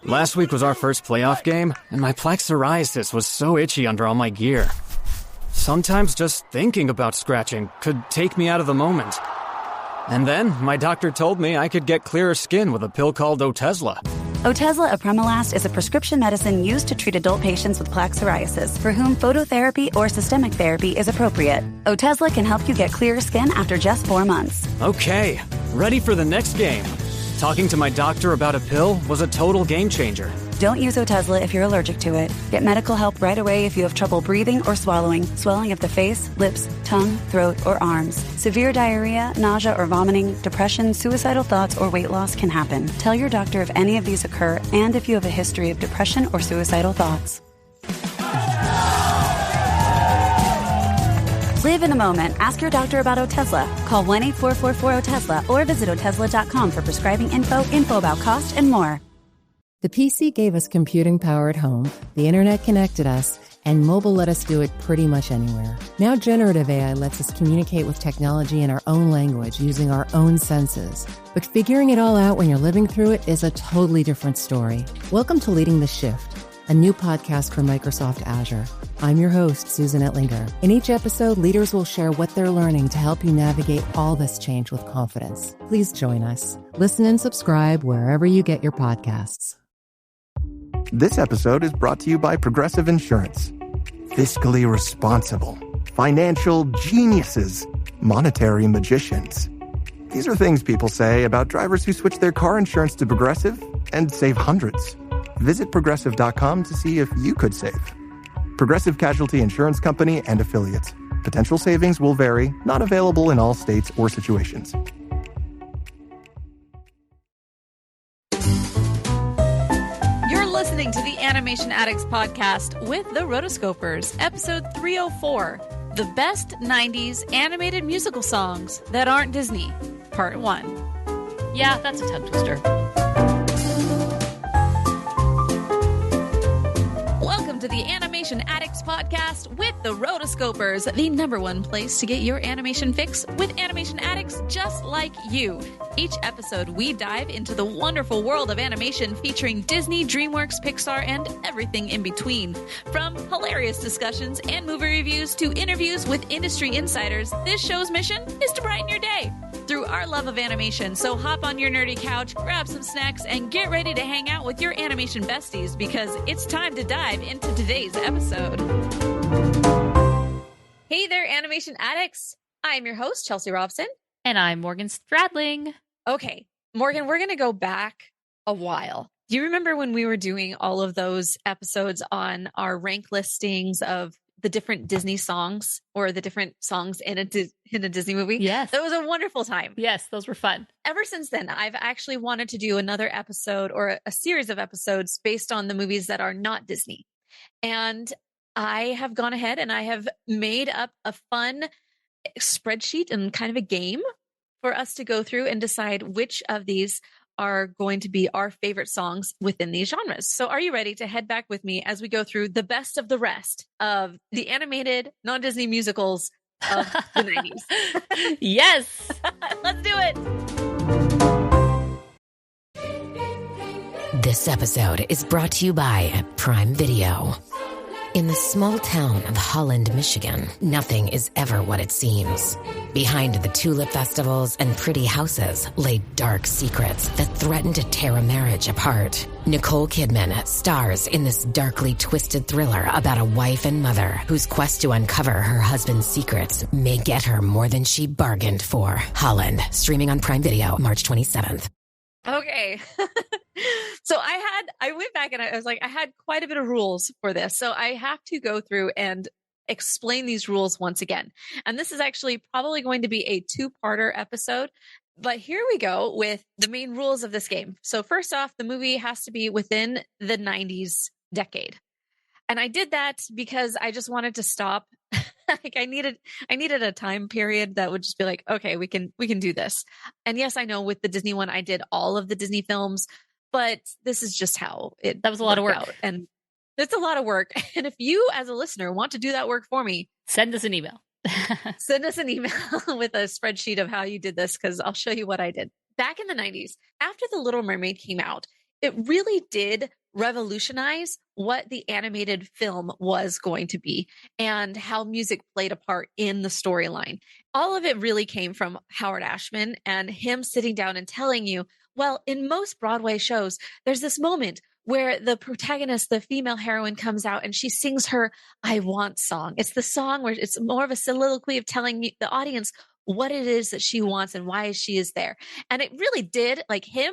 Last week was our first playoff game, and my plaque psoriasis was so itchy under all my gear. Sometimes just thinking about scratching could take me out of the moment. And then my doctor told me I could get clearer skin with a pill called Otezla. Otezla apremilast is a prescription medicine used to treat adult patients with plaque psoriasis for whom phototherapy or systemic therapy is appropriate. Otezla can help you get clearer skin after just 4 months. Okay, ready for the next game. Talking to my doctor about a pill was a total game changer. Don't use Otezla if you're allergic to it. Get medical help right away if you have trouble breathing or swallowing, swelling of the face, lips, tongue, throat, or arms. Severe diarrhea, nausea or vomiting, depression, suicidal thoughts, or weight loss can happen. Tell your doctor if any of these occur and if you have a history of depression or suicidal thoughts. Live in the moment. Ask your doctor about Otezla. Call 1-844-4-OTEZLA or visit Otezla.com for prescribing info about cost, and more. The PC gave us computing power at home, the internet connected us, and mobile let us do it pretty much anywhere. Now generative AI lets us communicate with technology in our own language using our own senses. But figuring it all out when you're living through it is a totally different story. Welcome to Leading the Shift, a new podcast from Microsoft Azure. I'm your host, Susan Ettlinger. In each episode, leaders will share what they're learning to help you navigate all this change with confidence. Please join us. Listen and subscribe wherever you get your podcasts. This episode is brought to you by Progressive Insurance. Fiscally responsible, financial geniuses, monetary magicians. These are things people say about drivers who switch their car insurance to Progressive and save hundreds. Visit Progressive.com to see if you could save. Progressive Casualty Insurance Company and Affiliates. Potential savings will vary, not available in all states or situations. Listening to the Animation Addicts Podcast with the Rotoscopers, episode 304, The Best 90s Animated Musical Songs That Aren't Disney, part 1. Yeah, that's a tongue twister. Welcome to the Animation Addicts Podcast with the Rotoscopers, the #1 place to get your animation fix with animation addicts just like you. Each episode, we dive into the wonderful world of animation featuring Disney, DreamWorks, Pixar, and everything in between. From hilarious discussions and movie reviews to interviews with industry insiders, this show's mission is to brighten your day through our love of animation. So hop on your nerdy couch, grab some snacks, and get ready to hang out with your animation besties because it's time to dive into today's episode. Hey there, animation addicts. I'm your host, Chelsea Robson. And I'm Morgan Stradling. Okay, Morgan, we're going to go back a while. Do you remember when we were doing all of those episodes on our rank listings of the different Disney songs or the different songs in a Disney movie? Yes. That was a wonderful time. Yes, those were fun. Ever since then, I've actually wanted to do another episode or a series of episodes based on the movies that are not Disney. And I have gone ahead and I have made up a fun spreadsheet and kind of a game for us to go through and decide which of these are going to be our favorite songs within these genres. So are you ready to head back with me as we go through the best of the rest of the animated non-Disney musicals of the 90s? Yes. Let's do it. This episode is brought to you by Prime Video. In the small town of Holland, Michigan, nothing is ever what it seems. Behind the tulip festivals and pretty houses lay dark secrets that threaten to tear a marriage apart. Nicole Kidman stars in this darkly twisted thriller about a wife and mother whose quest to uncover her husband's secrets may get her more than she bargained for. Holland, streaming on Prime Video, March 27th. Okay. So I went back and I was like, I had quite a bit of rules for this. So I have to go through and explain these rules once again. And this is actually probably going to be a 2-parter episode. But here we go with the main rules of this game. So first off, the movie has to be within the 90s decade. And I did that because I just wanted to stop. Like I needed a time period that would just be like, okay, we can do this. And yes, I know with the Disney one, I did all of the Disney films, but this is just how it. That was a lot of work, and it's a lot of work. And if you, as a listener, want to do that work for me, send us an email. Send us an email with a spreadsheet of how you did this, because I'll show you what I did back in the 90s. After The Little Mermaid came out, it really did revolutionize what the animated film was going to be and how music played a part in the storyline. All of it really came from Howard Ashman and him sitting down and telling you, well, in most Broadway shows, there's this moment where the protagonist, the female heroine, comes out and she sings her I Want song. It's the song where it's more of a soliloquy of telling the audience what it is that she wants and why she is there. And it really did, like, him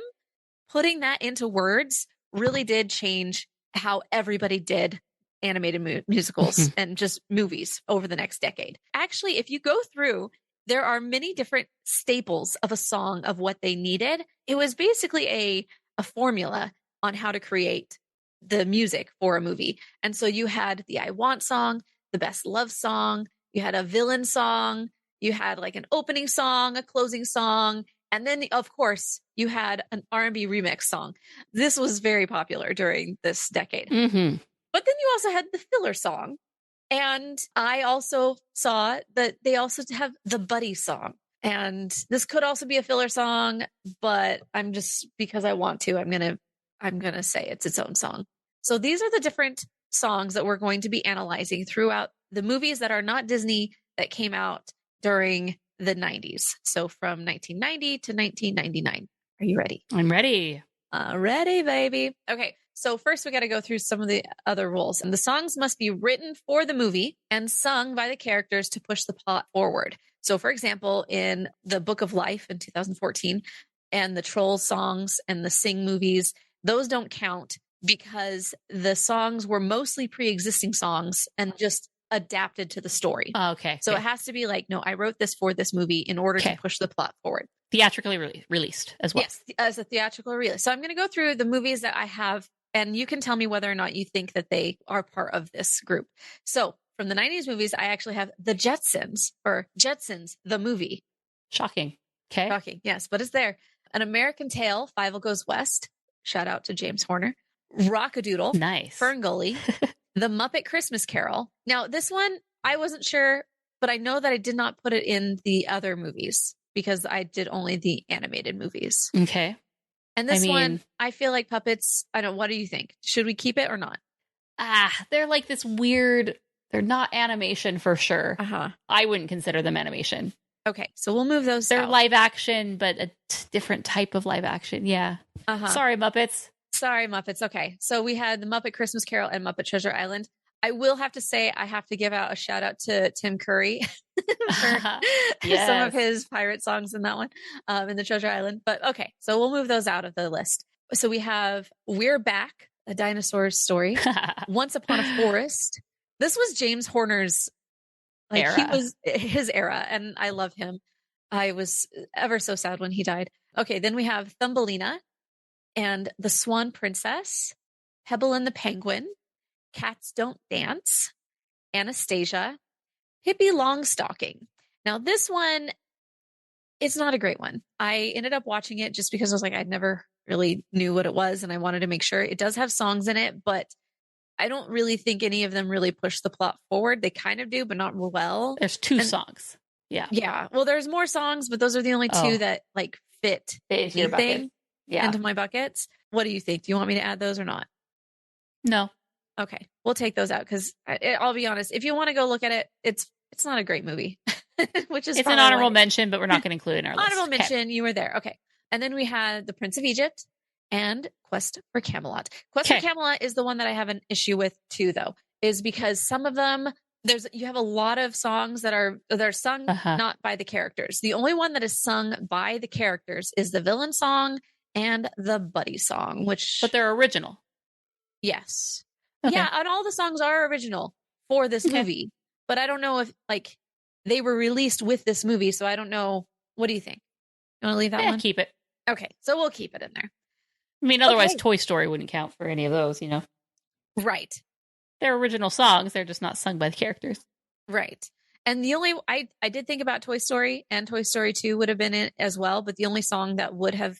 putting that into words really did change how everybody did animated musicals and just movies over the next decade. Actually, if you go through, there are many different staples of a song of what they needed. It was basically a formula on how to create the music for a movie. And so you had the I Want song, the best love song, you had a villain song, you had like an opening song, a closing song, and then of course you had an R&B remix song. This was very popular during this decade. Mm-hmm. But then you also had the filler song. And I also saw that they also have the buddy song. And this could also be a filler song, but I'm just, because I want to, I'm going to say it's its own song. So these are the different songs that we're going to be analyzing throughout the movies that are not Disney that came out during the 90s. So from 1990 to 1999. Are you ready? I'm ready. Ready, baby. Okay. So first we got to go through some of the other rules. And the songs must be written for the movie and sung by the characters to push the plot forward. So for example, in The Book of Life in 2014 and the Trolls songs and the Sing movies, those don't count because the songs were mostly pre-existing songs and just adapted to the story. Oh, okay. So it has to be like, no, I wrote this for this movie in order to push the plot forward. Theatrically released as well. Yes, as a theatrical release. So I'm going to go through the movies that I have, and you can tell me whether or not you think that they are part of this group. So from the 90s movies, I actually have The Jetsons, or Jetsons, the movie. Shocking. Okay. Shocking, yes, but it's there. An American Tail, Fievel Goes West. Shout out to James Horner. Rockadoodle. Nice. Ferngully. The Muppet Christmas Carol. Now, this one, I wasn't sure, but I know that I did not put it in the other movies because I did only the animated movies. Okay. And this one, I feel like puppets, I don't know, what do you think? Should we keep it or not? They're like this weird, they're not animation for sure. Uh-huh. I wouldn't consider them animation. Okay, so we'll move those They're out. live action, but a different type of live action. Yeah. Uh-huh. Sorry, Muppets. Sorry, Muppets. Okay, so we had the Muppet Christmas Carol and Muppet Treasure Island. I will have to say, I have to give out a shout out to Tim Curry for some of his pirate songs in that one, in the Treasure Island. But okay, so we'll move those out of the list. So we have We're Back, A Dinosaur Story, Once Upon a Forest. This was James Horner's era. He was his era, and I love him. I was ever so sad when he died. Okay, then we have Thumbelina and The Swan Princess, Pebble and the Penguin, Cats Don't Dance, Anastasia, Pippi Longstocking. Now, this one, it's not a great one. I ended up watching it just because I was like, I never really knew what it was, and I wanted to make sure. It does have songs in it, but I don't really think any of them really push the plot forward. They kind of do, but not well. There's two songs. Yeah. Yeah. Well, there's more songs, but those are the only two that like fit anything into my buckets. What do you think? Do you want me to add those or not? No. Okay. We'll take those out because I'll be honest. If you want to go look at it, it's not a great movie, which is it's an honorable mention, but we're not going to include it in our list. Honorable mention. You were there. Okay. And then we had The Prince of Egypt and Quest for Camelot. Quest for Camelot is the one that I have an issue with too, though, is because some of them, you have a lot of songs that are sung not by the characters. The only one that is sung by the characters is the villain song and the buddy song, but they're original. Yes. Okay. Yeah, and all the songs are original for this movie, but I don't know if like they were released with this movie, so I don't know. What do you think? You want to leave that one? Keep it. Okay, so we'll keep it in there. I mean, otherwise Toy Story wouldn't count for any of those, you know? Right. They're original songs. They're just not sung by the characters. Right. And the only, I did think about Toy Story, and Toy Story 2 would have been in as well, but the only song that would have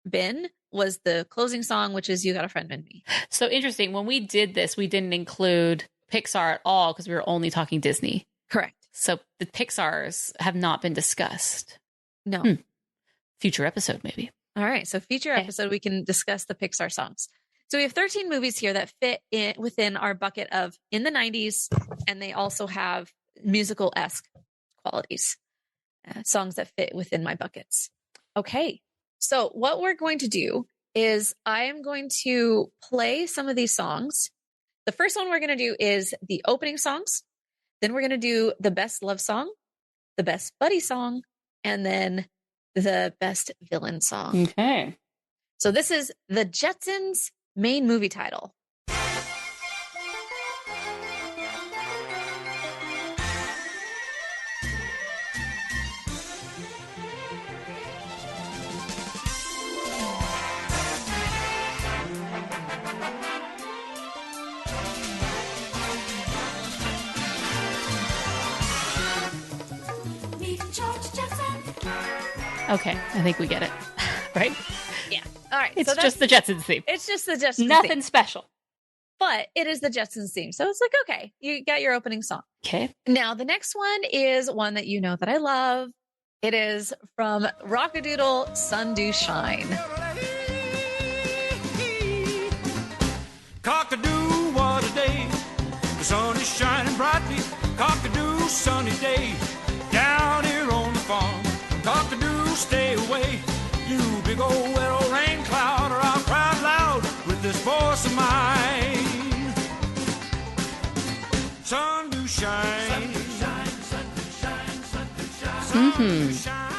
been was the closing song, which is You Got a Friend in Me. So interesting. When we did this, we didn't include Pixar at all because we were only talking Disney. Correct. So the Pixars have not been discussed. No. Future episode, maybe. All right. So future episode, we can discuss the Pixar songs. So we have 13 movies here that fit within our bucket of in the 90s, and they also have musical-esque qualities, songs that fit within my buckets. Okay, so what we're going to do is I am going to play some of these songs. The first one we're going to do is the opening songs. Then we're going to do the best love song, the best buddy song, and then the best villain song. Okay. So this is the Jetsons' main movie title. Okay, I think we get it. Right? Yeah. All right. It's just the Jetsons theme. It's just the Jetsons Nothing theme. special. But it is the Jetsons theme. So it's like, okay, you got your opening song. Okay. Now, the next one is one that you know that I love. It is from Rockadoodle, Sun Do Shine. Cock-a-doo, what a day. The sun is shining brightly. Cock-a-doo, sunny day. Down here on the farm. Cock-a-doo, stay away. You big old wet old rain cloud, or I'll cry loud with this voice of mine. Sun do shine. Sun do shine, sun do shine, sun do shine. Sun do shine.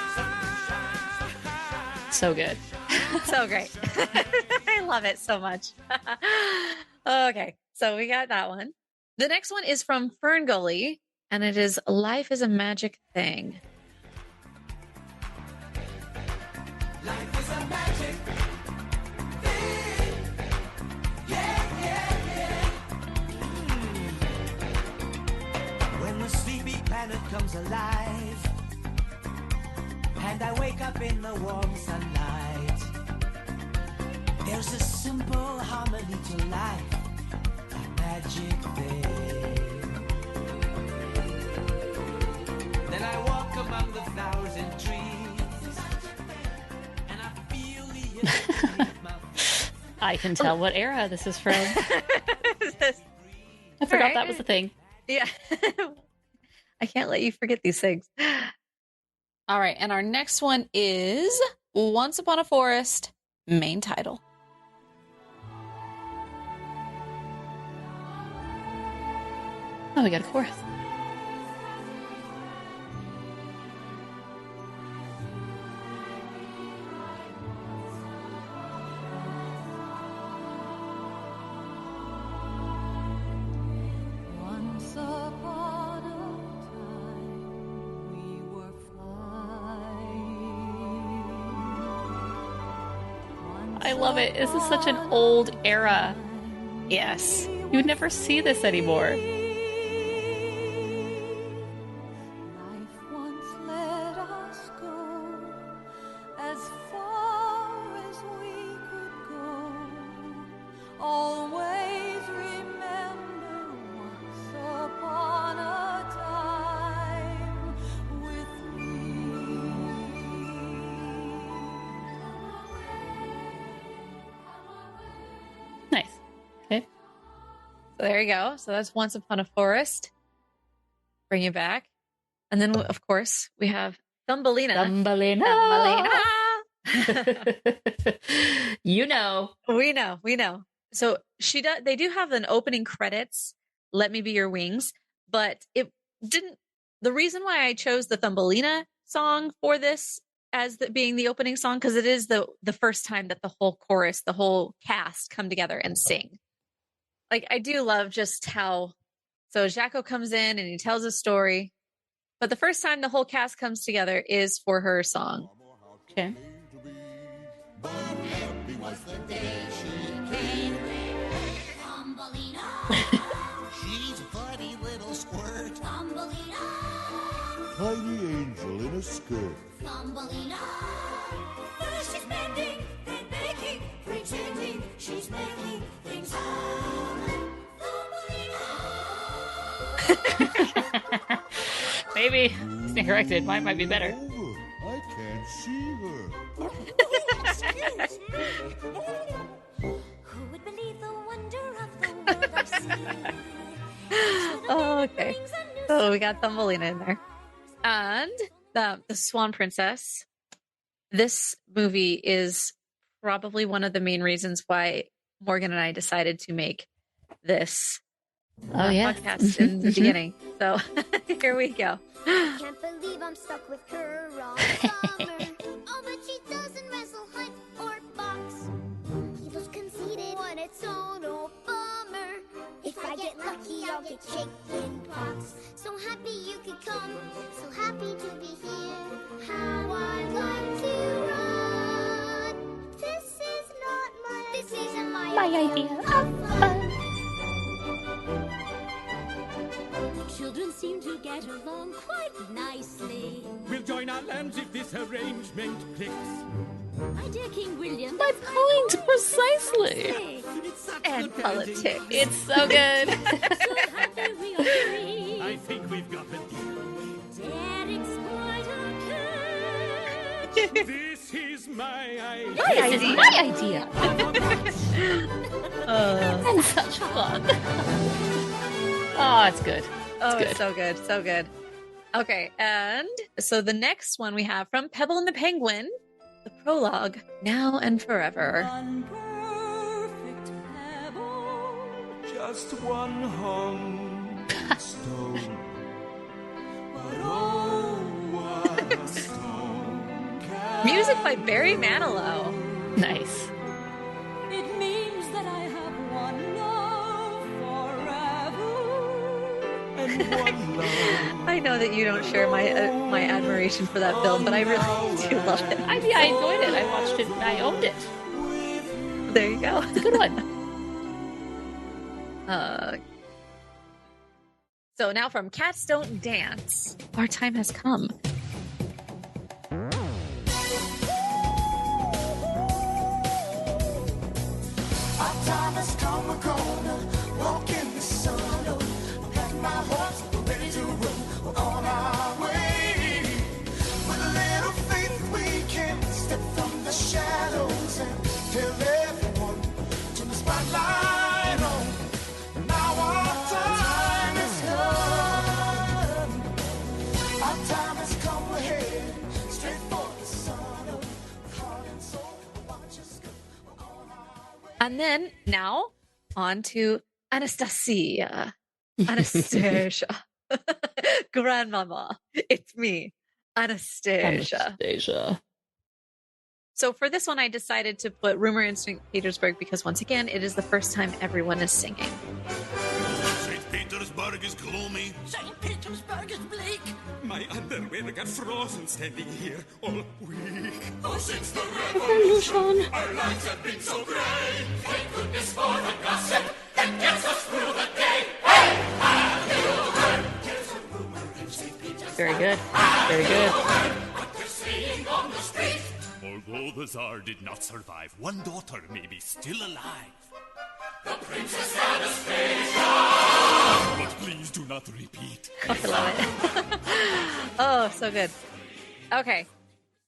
So good. So great. I love it so much. Okay, so we got that one. The next one is from Ferngully, and it is Life is a Magic Thing. Life is a magic thing. Yeah, yeah, yeah. When the sleepy planet comes alive, and I wake up in the warm sunlight, there's a simple harmony to life, a magic thing. Then I walk among the thousand trees. I can tell what era this is from. I forgot that was a thing. Yeah. I can't let you forget these things. All right. And our next one is Once Upon a Forest, main title. Oh, we got a chorus. I love it. This is such an old era. Yes. You would never see this anymore. Nice. Okay. So there you go. So that's Once Upon a Forest. Bring you back. And then, of course, we have Thumbelina. Thumbelina. You know. We know. So they do have an opening credits, Let Me Be Your Wings, but it didn't. The reason why I chose the Thumbelina song for this as being the opening song, because it is the first time that the whole chorus, the whole cast come together and sing. Like, I do love just how, so Jaco comes in and he tells a story, but the first time the whole cast comes together is for her song. Okay. She's a funny little squirt. Thumbelina. Tiny angel in a skirt. Thumbelina. First she's bending, then baking, pretending she's making things happen. Thumbelina. Maybe it's incorrected. Mine might be better. I can't see her. Excuse me. Who would believe Oh, okay. So we got Thumbelina in there. And the Swan Princess. This movie is probably one of the main reasons why Morgan and I decided to make this podcast in the beginning. So here we go. Can't believe I'm stuck with her all summer. Oh, but she doesn't wrestle, hunt, or box. He looks conceited on its own, oh bummer. If I get lucky, I'll get chicken pox. So happy you could come, so happy to be here. How I'd like to run. This isn't my idea of fun. The children seem to get along quite nicely. We'll join our lands if this arrangement clicks. My dear King William, My point precisely. It's such And good politics. parenting. It's so good. so happy we agree. I think we've got a deal. Dare exploit our catch. This is my idea. This is my idea. And such fun. Oh, it's good. Oh, good. it's so good. So good. Okay. And so the next one we have from Pebble and the Penguin, the prologue, Now and Forever. One perfect pebble, just one hung stone. But oh, what a stone can Music by Barry Manilow. Nice. It means that I have one love forever and one love. I know that you don't share my admiration for that film, but I really do love it. I enjoyed it. I watched it. I owned it. There you go. It's a good one. So now from Cats Don't Dance, our time has come. Our time has come, we're gonna walk in the sun. Oh, pack my horse, we're ready to run. We're on our way. With a little faith, we can step from the shadows and tell everyone to the spotlight on. Now our time has come. Our time has come, we're headed straight for the sun. Oh, with heart and soul, watch us go. We're on our way. And then now on to Anastasia. Anastasia. Grandmama. It's me, Anastasia. Anastasia. So for this one, I decided to put Rumor in St. Petersburg because once again, it is the first time everyone is singing. St. Petersburg is gloomy. St. Petersburg is bleak. My underwear got frozen standing here all week. Oh, since the revolution, our lives have been so great. Thank goodness for the gossip that gets us through the day. Hey, have you heard? There's a rumor in St. Petersburg. Very good. Very good. What they're saying on the street. Although the Tsar did not survive, one daughter may be still alive. The Princess Anastasia. But please do not repeat. Oh, I love it. Oh, so good. Okay.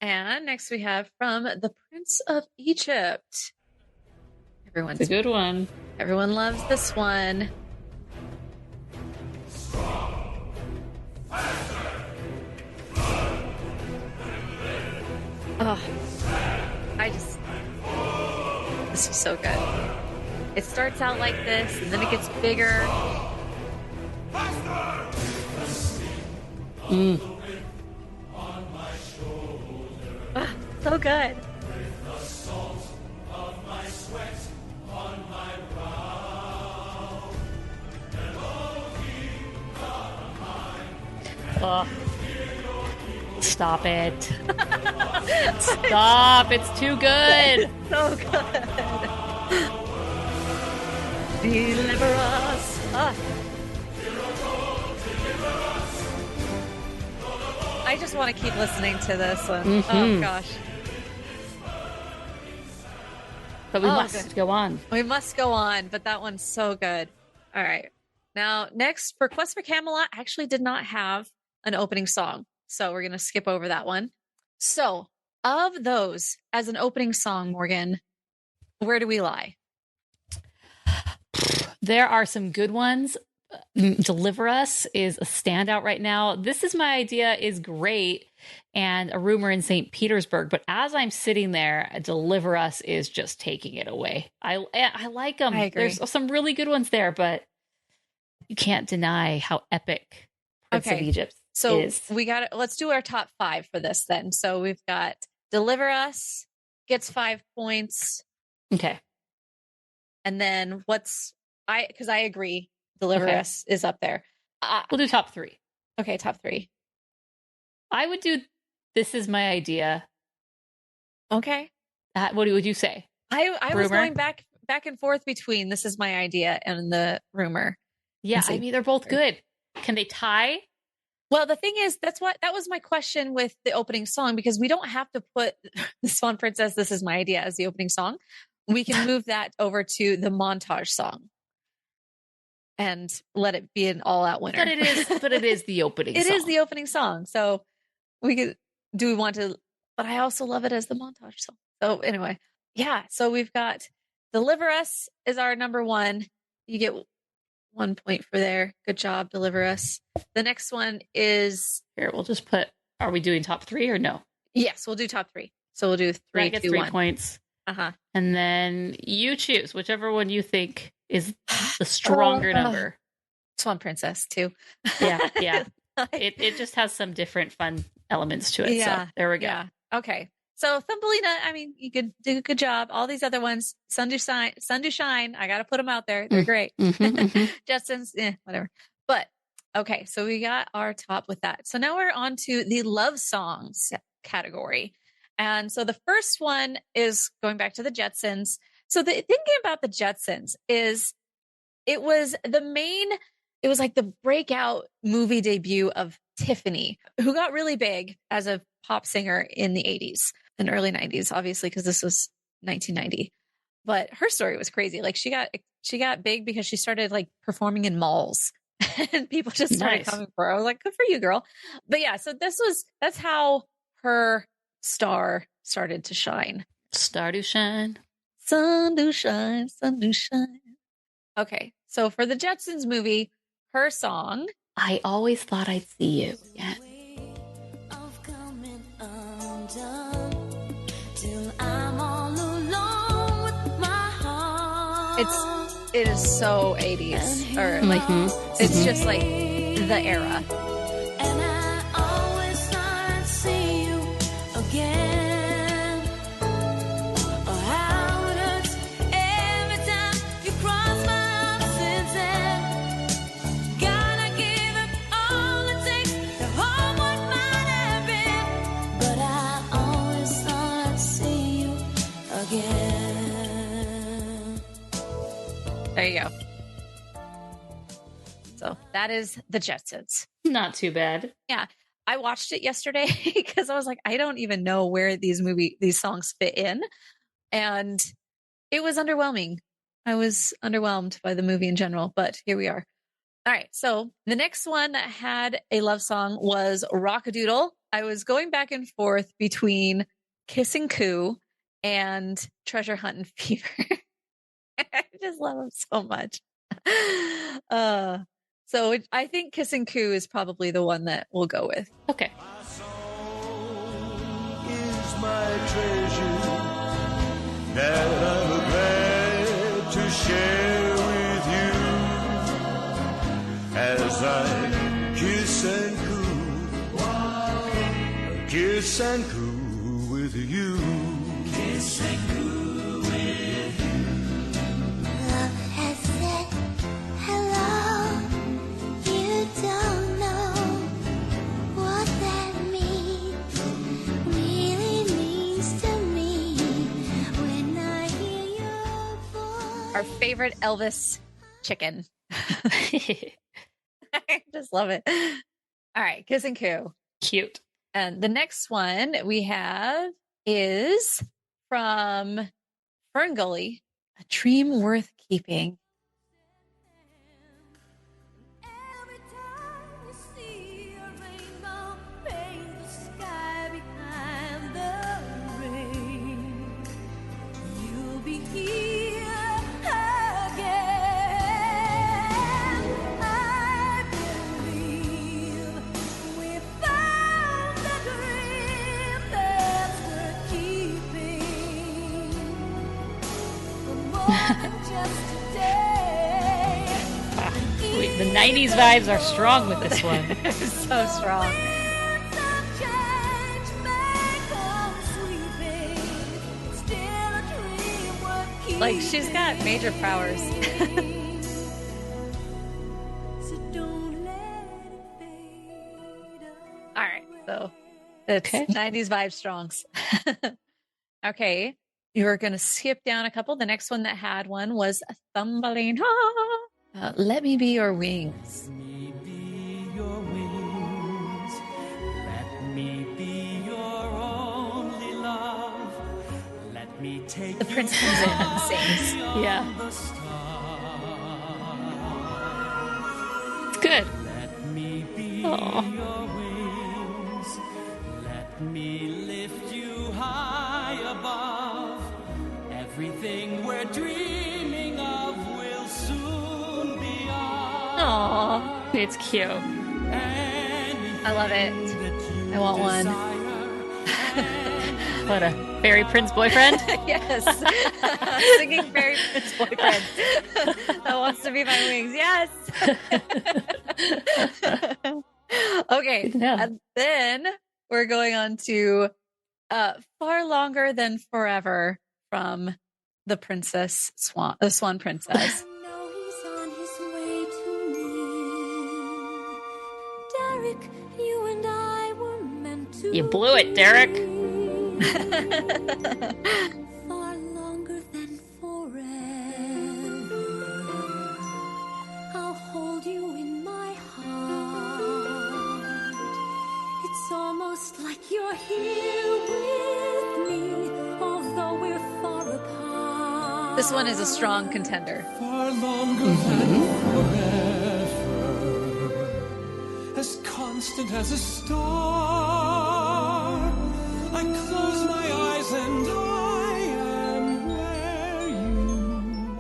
And next we have from the Prince of Egypt. It's a good one. Everyone loves this one. Oh, this is so good. It starts out like this, and then it gets bigger. So good. Oh. Stop it. Stop. It's too good. So good. Deliver us. I just want to keep listening to this one. Oh, gosh. But we must go on. We must go on, but that one's so good. All right. Now, next, for Quest for Camelot, I actually did not have an opening song. So we're going to skip over that one. So of those as an opening song, Morgan, where do we lie? There are some good ones. Deliver Us is a standout right now. This Is My Idea is great, and A Rumor in St. Petersburg. But as I'm sitting there, Deliver Us is just taking it away. I like them. I agree. There's some really good ones there, but you can't deny how epic Prince of Egypt is. Let's do our top 5 for this then. So we've got Deliver Us gets 5 points. Okay. And then because I agree, Deliver Us is up there. We'll do top 3. Okay, top 3. I would do This Is My Idea. Okay. What would you say? I was going back and forth between This Is My Idea and The Rumor. Yeah, I mean, they're both good. Can they tie? Well, the thing is, that was my question with the opening song, because we don't have to put the Swan Princess, This Is My Idea as the opening song. We can move that over to the montage song and let it be an all-out winner. But it is the opening song. It is the opening song. So we want to, but I also love it as the montage song. So anyway, yeah. So we've got Deliver Us is our number 1. You get 1 point for there. Good job, Deliver Us. The next one is... Here, we'll just put... Are we doing top 3 or no? Yes, we'll do top 3. So we'll do 3, that gets 2, 3 1. points. Uh-huh. And then you choose whichever one you think is the stronger number. Swan Princess, too. Yeah. It just has some different fun elements to it. Yeah. So there we go. Yeah. Okay. So Thumbelina, I mean, you could do a good job. All these other ones, Sun Do Shine. I got to put them out there. They're great. Justin's, whatever. But okay, so we got our top with that. So now we're on to the love songs category. And so the first one is going back to the Jetsons. So the thinking about the Jetsons is it was like the breakout movie debut of Tiffany, who got really big as a pop singer in the 80s and early 90s, obviously, because this was 1990. But her story was crazy. Like she got big because she started like performing in malls and people just started coming for her. I was like, good for you, girl. But yeah, so that's how her star started to shine. Star do shine. Sun do shine, sun do shine. Okay, so for the Jetsons movie, her song, I Always Thought I'd See You. Yeah. It is so 80s, or like it's just like the era. And I always thought I'd see you again. Oh, how it hurts every time you cross my opposite end. Gotta give up all it takes to hold what might have been. But I always thought I'd see you again. There you go. So that is the Jetsons. Not too bad. Yeah. I watched it yesterday because I was like, I don't even know where these songs fit in. And it was underwhelming. I was underwhelmed by the movie in general, but here we are. All right. So the next one that had a love song was Rock-a-Doodle. I was going back and forth between Kiss and Coo and Treasure Hunt and Fever. I just love them so much. So I think Kiss and Coo is probably the one that we'll go with. Okay. My soul is my treasure that I'm glad to share with you as I kiss and coo with you. Kiss and coo with you. Love has said hello. You don't know what that means. Really means to me when I hear your voice. Our favorite Elvis chicken. I just love it. All right, Kiss and Coo. Cute. And the next one we have is from Fern Gully, A Dream Worth Keeping. Every time you see a rainbow, paint the sky behind the rain. You'll be here again. The 90s vibes are strong with this one. So strong. Like, she's got major powers. All right, so it's 90s vibe strongs. Okay, you're going to skip down a couple. The next one that had one was Thumbelina. Let Me Be Your Wings. Let me be your wings. Let me be your only love. Let me take The prince comes in and sings. Yeah. It's good. Let me be Aww. your wings. Let me lift you high above. Everything we're dreaming of will soon be ours. Aww. It's cute. I love it. I want one. What a fairy prince boyfriend. Yes. Singing fairy prince boyfriend that wants to be my wings. Yes. Okay. And then we're going on to Far Longer Than Forever from the Swan Princess. Derek, you and I were meant to. You blew it, Derek. Far longer than forever. I'll hold you in my heart. It's almost like you're here with me, although we're far apart. This one is a strong contender. Far longer than forever, as constant as a star. I close my eyes and I am where you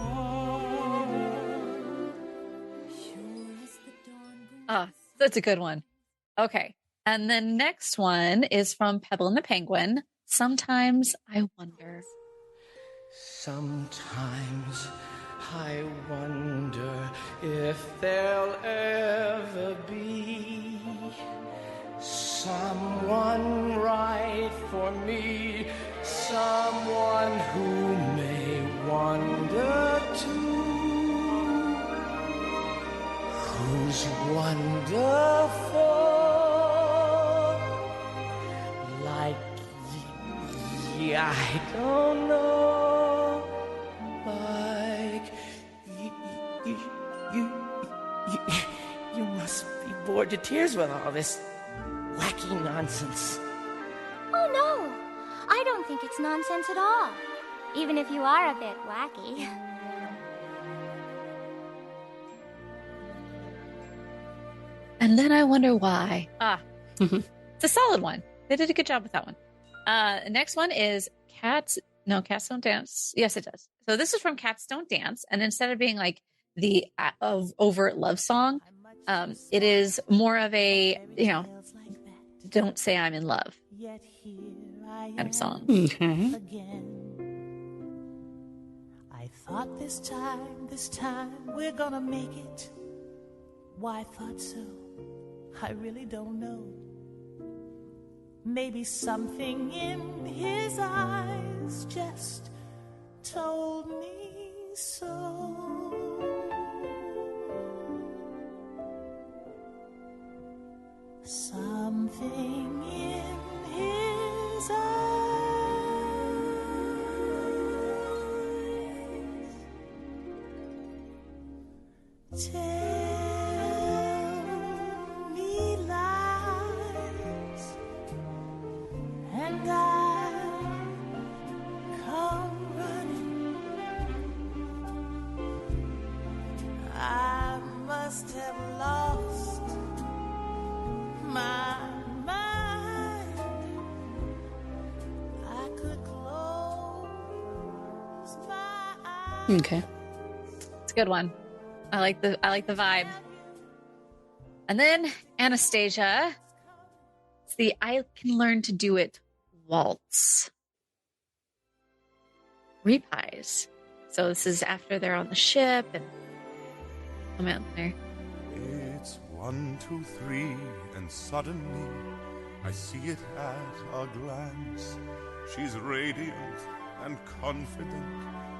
are. Oh, that's a good one. Okay. And the next one is from Pebble and the Penguin. Sometimes I wonder. Sometimes I wonder if there'll ever be someone right for me, someone who may wonder too, who's wonderful, like I don't know, like you must be bored to tears with all this wacky nonsense. Oh no, I don't think it's nonsense at all, even if you are a bit wacky. And then I wonder why. It's a solid one. They did a good job with that one. Next one is Cats Don't Dance. Yes, it does. So this is from Cats Don't Dance. And instead of being like the overt love song, it is more of a, don't say I'm in love kind of song. Okay. I thought this time we're gonna make it. Why I thought so, I really don't know. Maybe something in his eyes just told me so. Something in his eyes tell me lies, and I come running. I must have lost my mind. I could close my eyes. Okay. It's a good one. I like the vibe. And then Anastasia. It's the I Can Learn to Do It waltz. Reprise. So this is after they're on the ship and come out there. 1, 2, 3, and suddenly I see it at a glance. She's radiant and confident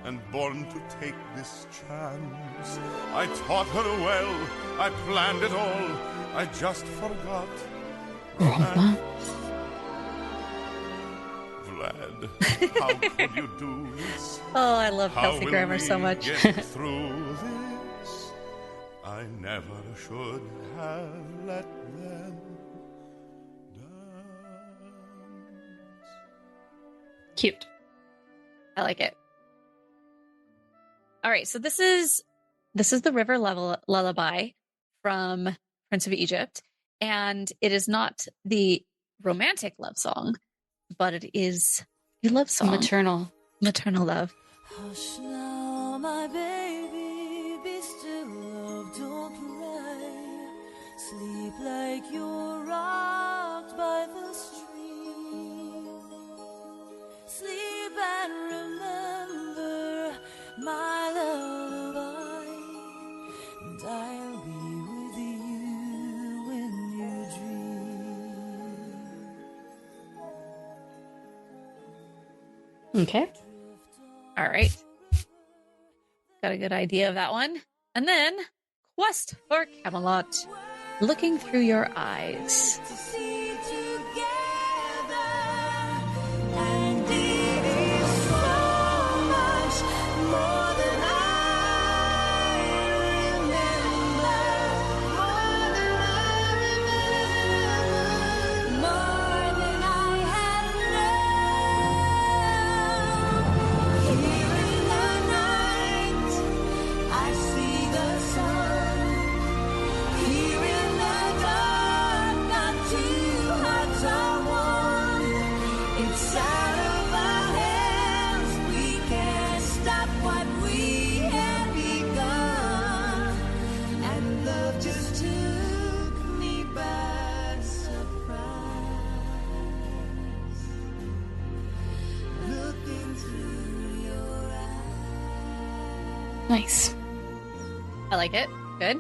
and born to take this chance. I taught her well, I planned it all, I just forgot. Vlad, how could you do this? Oh, I love Kelsey Grammer so much. Get through this? I never should have let them dance. Cute. I like it. All right, so this is the River Lullaby from Prince of Egypt, and it is not the romantic love song, but it is a love song. Maternal love. Hush now, my baby, be still, love, don't cry. Sleep like you're rocked by the stream. Sleep and remember my lullaby, and I'll be with you when you dream. Okay. All right. Got a good idea of that one. And then Quest for Camelot. Looking through your eyes. To see together, and it is so much more than I remember. More than I had known. Here in the night, I see the sun. Here in the dark, our two hearts are one. It's out of our hands. We can't stop what we had begun. And love just took me by surprise. Looking through your eyes. Nice. I like it. Good.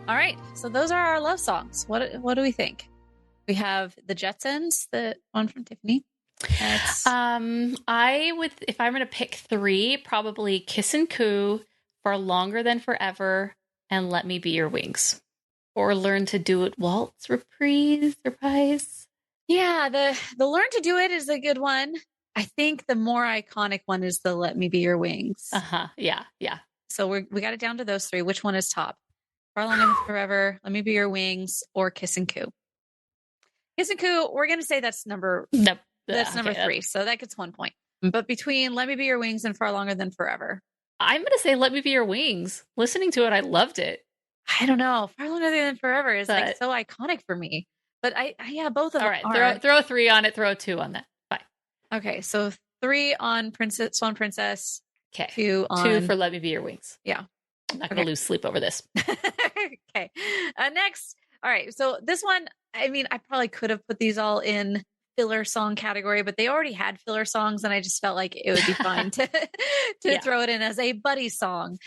All right. So those are our love songs. What do we think? We have the Jetsons, the one from Tiffany. That's I would, if I'm going to pick three, probably Kiss and Coo, For Longer Than Forever, and Let Me Be Your Wings. Or Learn to Do It Waltz, reprise. yeah, the Learn to Do It is a good one. I think the more iconic one is the Let Me Be Your Wings. Yeah. So we got it down to those three. Which one is top? For Longer Than Forever, Let Me Be Your Wings, or Kiss and Coo? Kiss and Coo, we're going to say that's number three. So that gets 1 point. But between Let Me Be Your Wings and Far Longer Than Forever, I'm going to say Let Me Be Your Wings. Listening to it, I loved it. I don't know. Far Longer Than Forever is like so iconic for me. But yeah, both of them are. Throw three on it. Throw two on that. Fine. Okay, so 3 on Swan Princess. Okay. 2 for Let Me Be Your Wings. Yeah. I'm not going to lose sleep over this. Okay. Next. All right. So this one, I mean, I probably could have put these all in filler song category, but they already had filler songs, and I just felt like it would be fine to throw it in as a buddy song.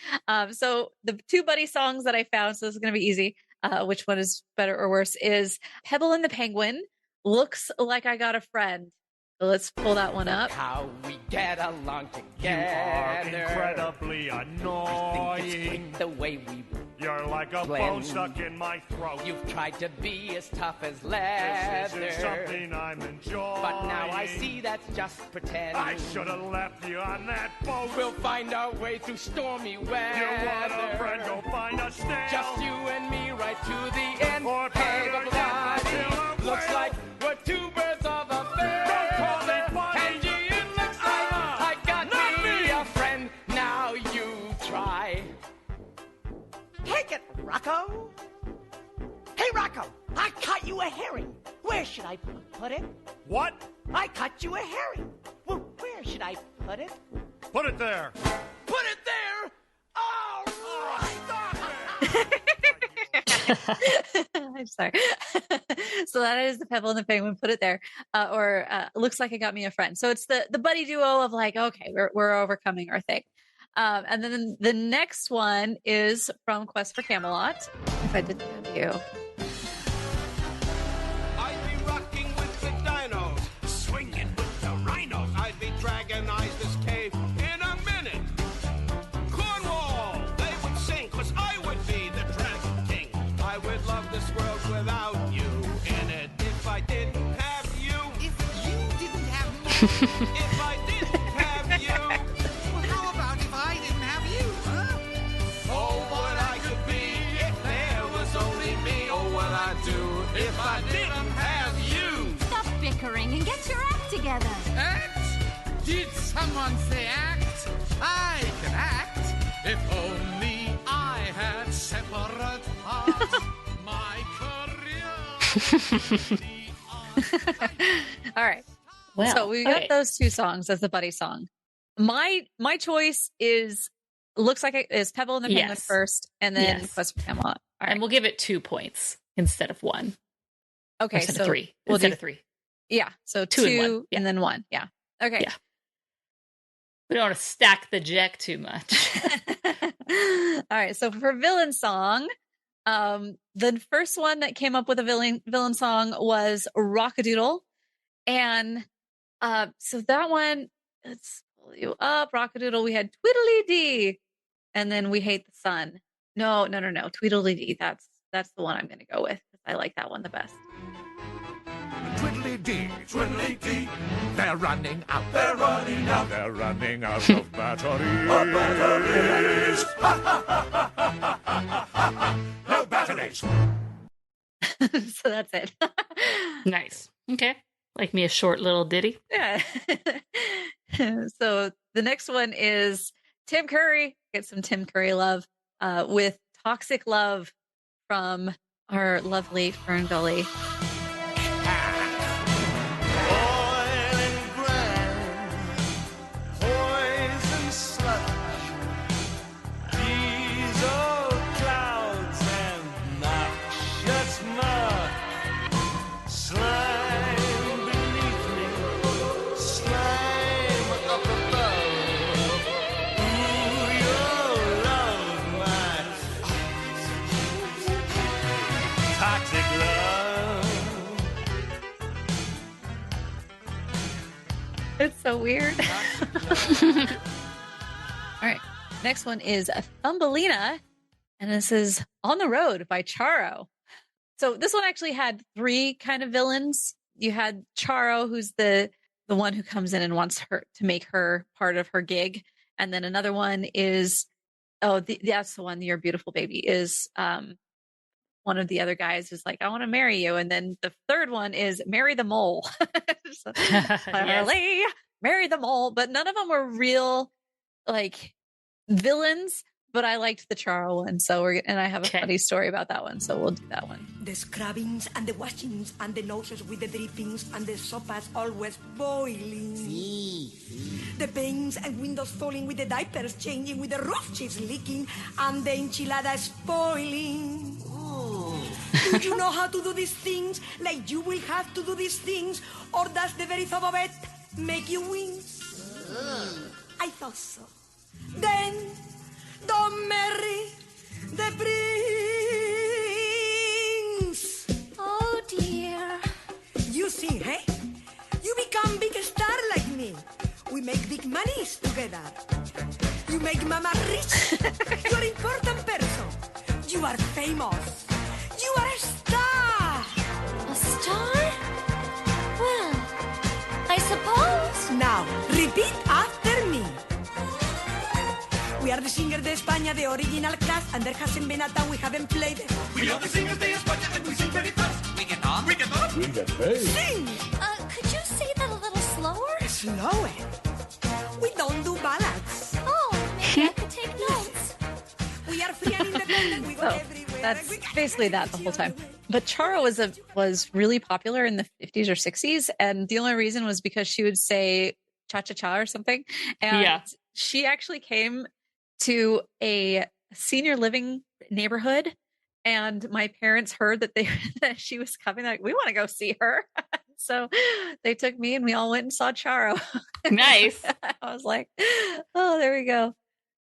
So the 2 buddy songs that I found, so this is going to be easy. Which one is better or worse? Is Pebble and the Penguin, Looks Like I Got a Friend. So let's pull that one up. How we get along together. You are incredibly annoying. The way we You're like a bone stuck in my throat. You've tried to be as tough as leather. This isn't something I'm enjoying. But now I see that's just pretend. I should have left you on that boat. We'll find our way through stormy weather. You want a friend, go find a snail. Just you and me right to the end. Or hey, better but yet, buddy, looks like we're 2 birds of a feather. Don't call it funny. And gee, it looks like I got me a friend. Now you try. Take it, Rocco. Hey, Rocco, I caught you a herring. Where should I put it? What? I caught you a herring. Well, where should I put it? Put it there. Put it there? All right. I'm sorry. So that is the Pebble and the Penguin. Put it there. Or Looks Like I Got Me a Friend. So it's the buddy duo of like, okay, we're overcoming our thing. And then the next one is from Quest for Camelot. If I didn't have you. I'd be rocking with the dinos, swinging with the rhinos. I'd be Dragonize this cave in a minute. Cornwall, they would sing, 'cause I would be the Dragon King. I would love this world without you in it. If I didn't have you. If you didn't have me. If I didn't have you. Well, how about if I didn't have you, huh? Oh, what I could be if there was only me. Oh, what I'd do if I didn't have you. Stop bickering and get your act together. Act? Did someone say act? I can act if only I had separate parts. My career. All right. Well, So we got okay. those two songs as the buddy song. My choice looks like it is Pebble and the Penguin Yes. first, and then Yes. Quest for Camelot. All right. And we'll give it 2 points instead of 1. Okay, Instead so of 3. we'll Instead do- of 3. Yeah, so 2 two and 1. Yeah. and then 1. Yeah. Okay. Yeah. We don't want to stack the deck too much. All right. So for villain song, the first one that came up with a villain song was Rockadoodle, and so that one, let's pull you up. Rockadoodle. We had Tweedledee, and then We Hate the Sun. No. Tweedledee. That's the one I'm going to go with because I like that one the best. Twiddly-dee, twiddly-dee. They're running out. They're running out. They're running out of batteries. No batteries. So that's it. Nice. Okay. Like me a short little ditty. Yeah. So the next one is Tim Curry. Get some Tim Curry love with Toxic Love from our lovely Fern Gully. Oil and grime, poison sludge, diesel clouds and noxious mud, slime beneath me, slime up above. Ooh, your love, my toxic love. It's so weird. All right. Next one is Thumbelina. And this is On the Road by Charo. So this one actually had 3 kind of villains. You had Charo, who's the one who comes in and wants her to make her part of her gig. And then another one is, that's the one, Your Beautiful Baby, is one of the other guys who's like, I want to marry you. And then the third one is Marry the Mole. So, Harley, marry the mole. But none of them were real like villains. But I liked the Charo one. So and I have a funny story about that one. So we'll do that one. The scrubbings and the washings and the noses with the drippings and the sopas always boiling. The panes and windows falling with the diapers changing with the roof cheese leaking and the enchilada spoiling. Do you know how to do these things? Like you will have to do these things, or does the very thought of it make you wince? I thought so. Then don't marry the prince. Oh dear. You see, hey? You become big star like me. We make big monies together. You make mama rich. You are important person. You are famous. You are a star. A star? Well, I suppose. Now, repeat after me. We are the singers de España, the original cast, and there hasn't been a time we haven't played it. We are the singers de España and we sing very fast. We get on. We get on. We get paid. Sing! Could you say that a little slower? Slower. We don't do ballads. Oh, maybe I could take notes. We are free and independent. We go So everywhere. that's basically that the whole time. But Charo was really popular in the 50s or 60s. And the only reason was because she would say cha-cha-cha or something. And she actually came to a senior living neighborhood. And my parents heard that that she was coming. Like, we want to go see her. So they took me and we all went and saw Charo. Nice. I was like, oh, there we go.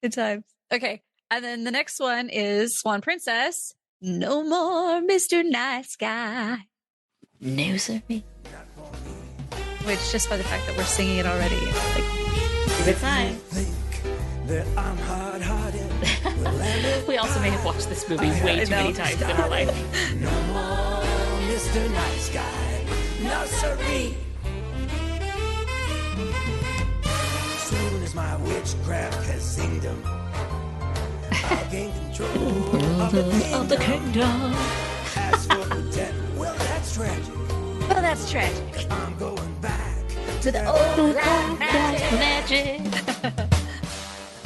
Good times. Okay. And then the next one is Swan Princess. No more Mr. Nice Guy. No, sirree. Which, just by the fact that we're singing it already, it's like a good time. That I'm hard-hearted. We also may have watched this movie way too many times in our life. No more Mr. Nice Guy. No, sirree. Soon as my witchcraft has zinged him, I'll gain control of the kingdom. As for the debt, well, that's tragic. Well, that's tragic. I'm going back To the old black magic.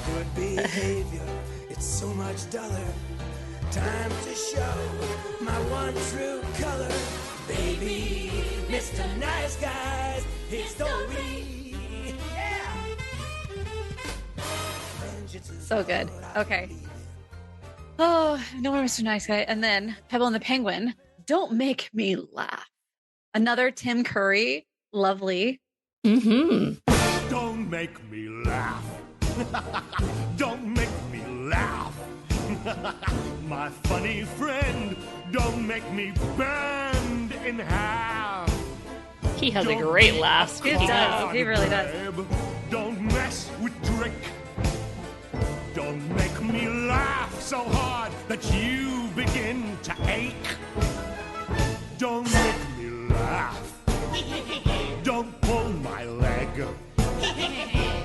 Good behavior, it's so much duller. Time to show my one true color. Baby, Mr. Nice Guy's history. Yeah. So good. Okay. Oh, no more Mr. Nice Guy. And then Pebble and the Penguin. Don't make me laugh. Another Tim Curry. Lovely. Mm-hmm. Don't make me laugh. Don't make me laugh. My funny friend, don't make me bend in half. He has a great laugh. He does. He really does. Don't mess with Drake. Don't make me laugh so hard that you begin to ache. Don't make me laugh. Don't pull my leg.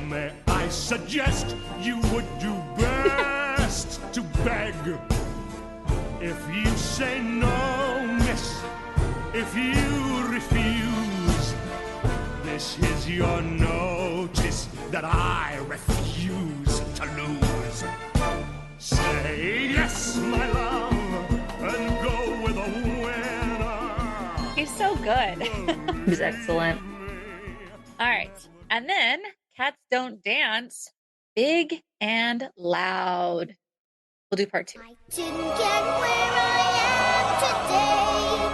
May I suggest you would do best to beg. If you say no, miss, if you refuse, this is your notice that I refuse to lose. Say yes, my love, and go with a winner. He's so good. He's excellent. All right. And then Cats Don't Dance, Big and Loud. We'll do part 2. I didn't get where I am today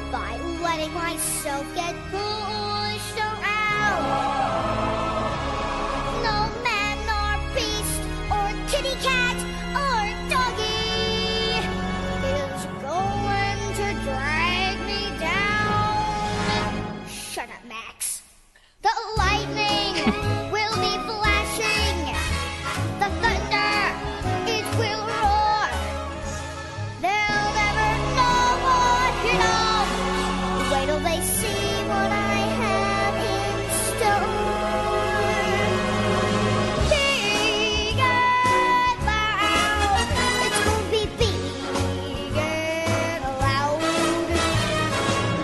by letting myself get pushed around. No man nor beast or kitty cat or doggy is going to drag me down. Shut up, Max. The lightning will be flashing. The thunder, it will roar. They'll never know what you know. Wait till they see what I have in store. Big and loud. It's gonna be big and loud.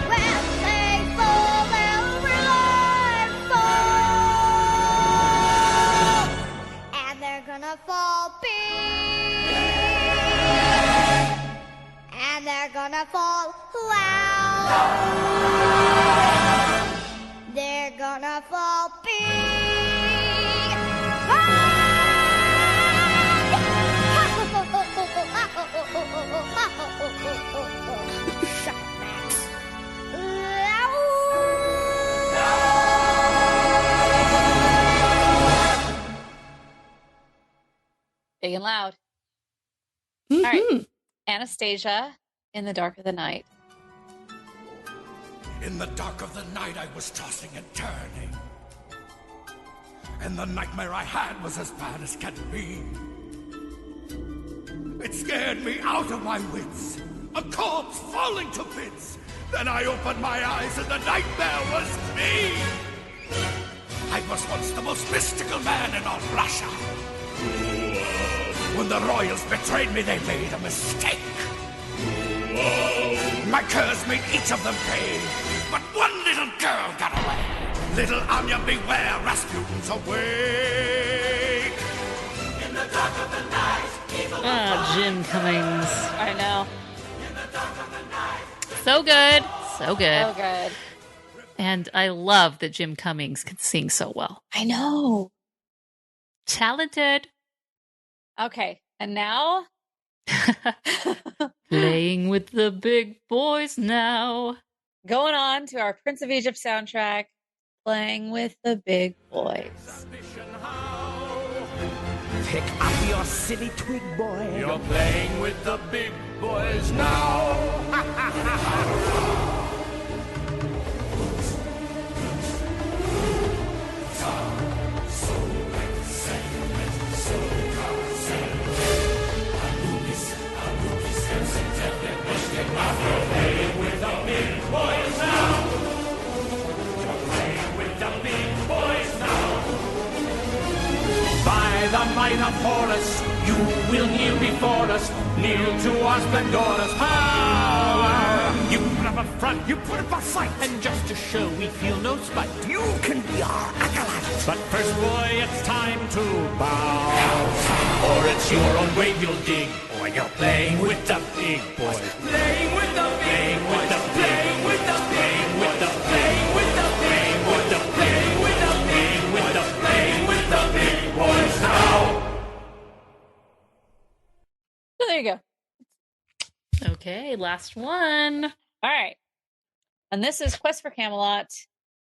When they fall, they'll rely fall. And they're gonna fall big. And they're gonna fall loud. They're gonna fall big. Shut up, Max. Big and Loud. All right. Anastasia, In the Dark of the Night. In the dark of the night I was tossing and turning, and the nightmare I had was as bad as can be. It scared me out of my wits, a corpse falling to bits. Then I opened my eyes and the nightmare was me. I was once the most mystical man in all Russia. When the royals betrayed me, they made a mistake. My curs made each of them pay, but one little girl got away. Little Anya, beware, Rasputin's awake. In the dark of the night, evil Jim Cummings. I know. So good. So good. So good. And I love that Jim Cummings can sing so well. I know. Talented. Okay. And now? Playing with the big boys now. Going on to our Prince of Egypt soundtrack. Playing with the big boys. Pick up your silly twig, boy. You're playing with the big boys now. The might of Horus, you will kneel before us, kneel to our splendorous power. You put up a front, you put up a fight, and just to show we feel no spite, you can be our acolyte. But first, boy, it's time to bow, or it's your own grave you'll dig, or you're playing with the big boys. Playing with the big boys. Playing with the big with the playing with the big with the playing with the big with the playing with the big boys now. So there you go. Okay, last one. All right. And this is Quest for Camelot.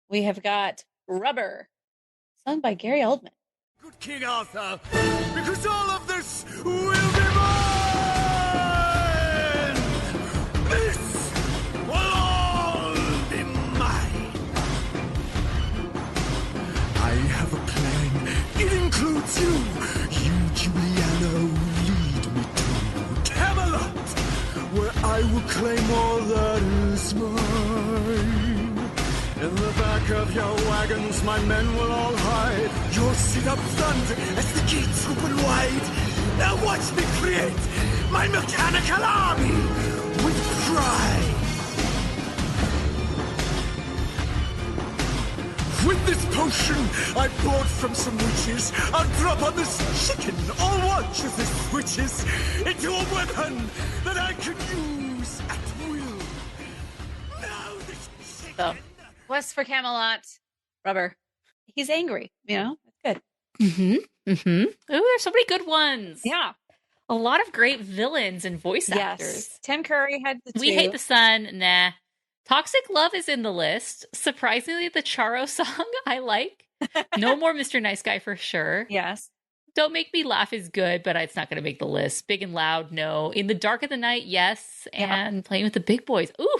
We have got Rubber, sung by Gary Oldman. Good King Arthur, because all of this will be mine! This will all be mine! I have a plan. It includes you. You, Giuliano, lead me to Camelot, where I will claim all that is mine. In the back of your wagons, my men will all hide. You'll sit up front as the gates open wide. Now watch me create my mechanical army with pride. With this potion I bought from some witches, I'll drop on this chicken, all watch as it switches into a weapon that I can use at will. Now this chicken... So, Quest for Camelot, Rubber. He's angry, you know? That's good. Mm-hmm. Mm-hmm. Oh, there's so many good ones. Yeah. A lot of great villains and voice actors. Tim Curry had the We two. Hate the Sun, nah. Toxic Love is in the list. Surprisingly, the Charo song I like. No More Mr. Nice Guy for sure. Yes. Don't Make Me Laugh is good, but it's not going to make the list. Big and Loud, no. In the Dark of the Night, yes. And Playing with the Big Boys. Ooh,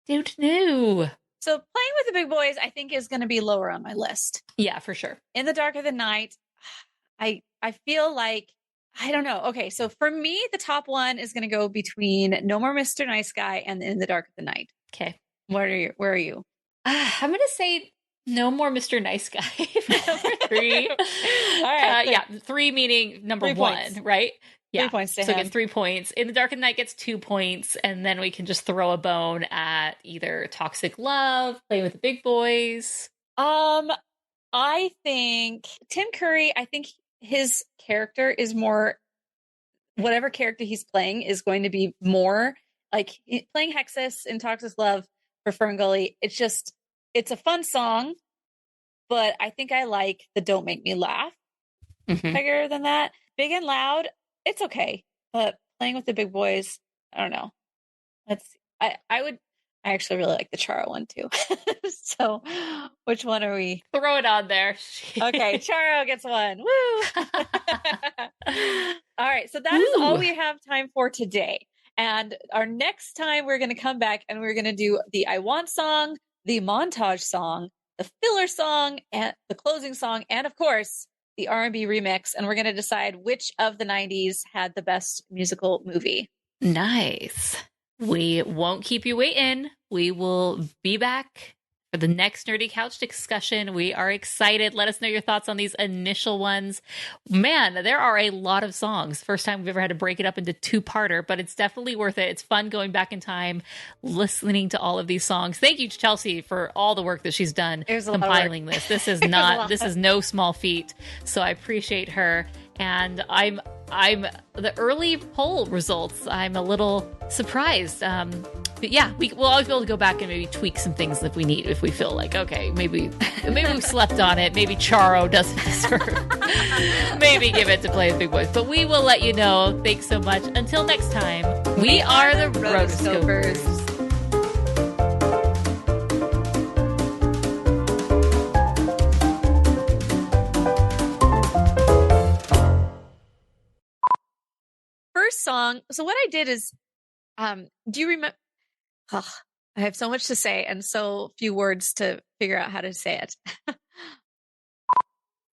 don't know. So Playing with the Big Boys, I think, is going to be lower on my list. Yeah, for sure. In the Dark of the Night, I feel like, I don't know. Okay, so for me, the top one is going to go between No More Mr. Nice Guy and In the Dark of the Night. Okay. Where are you? I'm going to say No More Mr. Nice Guy for number 3. All right. Yeah, 3 meaning number 3 1, points. right? Yeah. 3 points to so him. get 3 points. In the Dark of the Night gets 2 points, and then we can just throw a bone at either Toxic Love, Play with the Big Boys. I think Tim Curry, I think his character is more, whatever character he's playing is going to be more like playing Hexus in Toxic Love for Ferngully. It's a fun song, but I think I like the Don't Make Me Laugh bigger than that. Big and Loud, it's okay, but Playing with the Big Boys, I don't know. I actually really like the Charo one too. So which one are we? Throw it on there. Okay, Charo gets one. Woo! All right, so that is all we have time for today. And our next time we're going to come back and we're going to do the I Want song, the montage song, the filler song, and the closing song, and of course, the R&B remix. And we're going to decide which of the 90s had the best musical movie. Nice. We won't keep you waiting. We will be back for the next Nerdy Couch discussion. We are excited. Let us know your thoughts on these initial ones. Man, there are a lot of songs. First time we've ever had to break it up into 2-parter, but it's definitely worth it. It's fun going back in time, listening to all of these songs. Thank you to Chelsea for all the work that she's done compiling this. This is this is no small feat. So I appreciate her. And I'm the early poll results, I'm a little surprised. But yeah, we'll always be able to go back and maybe tweak some things if we need, if we feel like, okay, maybe we slept on it. Maybe Charo doesn't deserve. Maybe give it to Play with Big Boys. But we will let you know. Thanks so much. Until next time, we are the Rotoscopers. First song. So what I did is Do you remember? I have so much to say and so few words to figure out how to say it.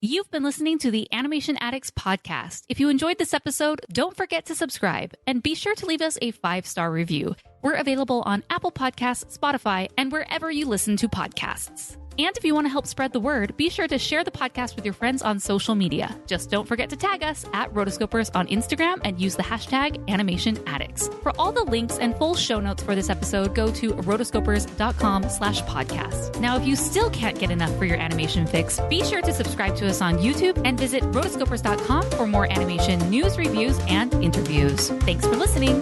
You've been listening to the Animation Addicts Podcast. If you enjoyed this episode, don't forget to subscribe and be sure to leave us a 5-star review. We're available on Apple Podcasts, Spotify, and wherever you listen to podcasts. And if you want to help spread the word, be sure to share the podcast with your friends on social media. Just don't forget to tag us at Rotoscopers on Instagram and use the hashtag Animation Addicts. For all the links and full show notes for this episode, go to rotoscopers.com/podcast. Now, if you still can't get enough for your animation fix, be sure to subscribe to us on YouTube and visit rotoscopers.com for more animation news, reviews, and interviews. Thanks for listening.